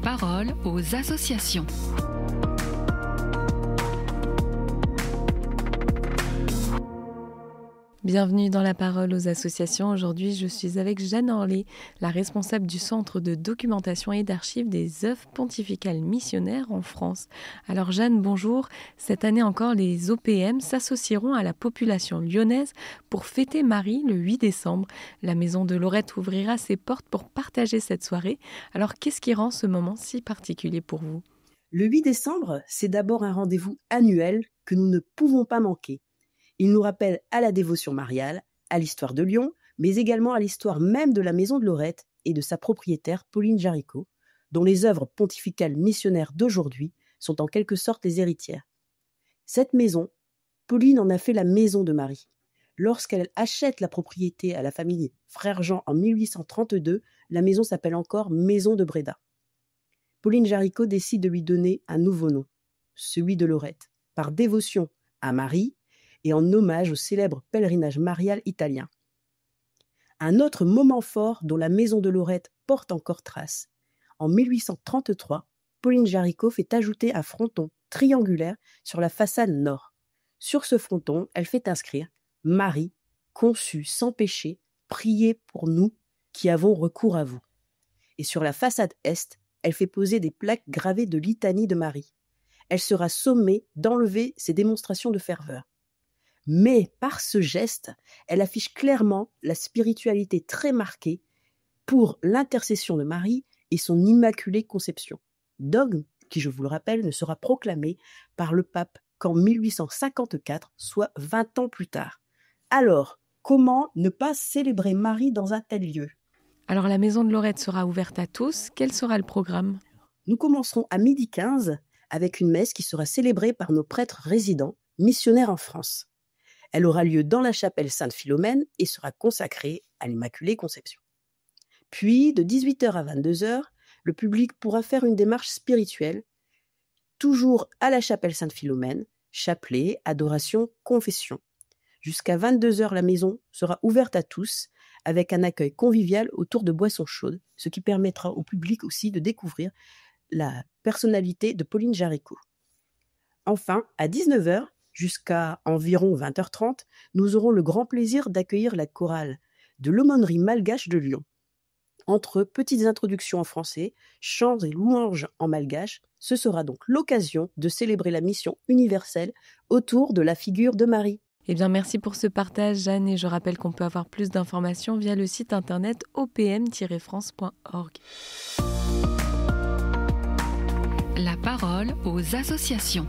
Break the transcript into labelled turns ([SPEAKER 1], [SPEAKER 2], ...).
[SPEAKER 1] parole aux associations.
[SPEAKER 2] Bienvenue dans la parole aux associations. Aujourd'hui, je suis avec Jeanne Orlé, la responsable du Centre de documentation et d'archives des œuvres pontificales missionnaires en France. Alors Jeanne, bonjour. Cette année encore, les OPM s'associeront à la population lyonnaise pour fêter Marie le 8 décembre. La Maison de Lorette ouvrira ses portes pour partager cette soirée. Alors qu'est-ce qui rend ce moment si particulier pour vous ?
[SPEAKER 3] Le 8 décembre, c'est d'abord un rendez-vous annuel que nous ne pouvons pas manquer. Il nous rappelle à la dévotion mariale, à l'histoire de Lyon, mais également à l'histoire même de la Maison de Lorette et de sa propriétaire Pauline Jaricot, dont les œuvres pontificales missionnaires d'aujourd'hui sont en quelque sorte les héritières. Cette maison, Pauline en a fait la maison de Marie. Lorsqu'elle achète la propriété à la famille Frère Jean en 1832, la maison s'appelle encore Maison de Bréda. Pauline Jaricot décide de lui donner un nouveau nom, celui de Lorette, par dévotion à Marie et en hommage au célèbre pèlerinage marial italien. Un autre moment fort dont la Maison de Lorette porte encore trace. En 1833, Pauline Jaricot fait ajouter un fronton triangulaire sur la façade nord. Sur ce fronton, elle fait inscrire « Marie, conçue sans péché, priez pour nous qui avons recours à vous ». Et sur la façade est, elle fait poser des plaques gravées de litanie de Marie. Elle sera sommée d'enlever ses démonstrations de ferveur. Mais par ce geste, elle affiche clairement la spiritualité très marquée pour l'intercession de Marie et son immaculée conception. Dogme qui, je vous le rappelle, ne sera proclamé par le pape qu'en 1854, soit 20 ans plus tard. Alors, comment ne pas célébrer Marie dans un tel lieu ?
[SPEAKER 2] Alors la Maison de Lorette sera ouverte à tous. Quel sera le programme ?
[SPEAKER 3] Nous commencerons à 12h15 avec une messe qui sera célébrée par nos prêtres résidents, missionnaires en France. Elle aura lieu dans la chapelle Sainte-Philomène et sera consacrée à l'Immaculée Conception. Puis, de 18h à 22h, le public pourra faire une démarche spirituelle, toujours à la chapelle Sainte-Philomène, chapelet, adoration, confession. Jusqu'à 22h, la maison sera ouverte à tous, avec un accueil convivial autour de boissons chaudes, ce qui permettra au public aussi de découvrir la personnalité de Pauline Jaricot. Enfin, à 19h, jusqu'à environ 20h30, nous aurons le grand plaisir d'accueillir la chorale de l'aumônerie malgache de Lyon. Entre petites introductions en français, chants et louanges en malgache, ce sera donc l'occasion de célébrer la mission universelle autour de la figure de Marie.
[SPEAKER 2] Eh bien, merci pour ce partage, Jeanne, et je rappelle qu'on peut avoir plus d'informations via le site internet opm-france.org.
[SPEAKER 1] La parole aux associations.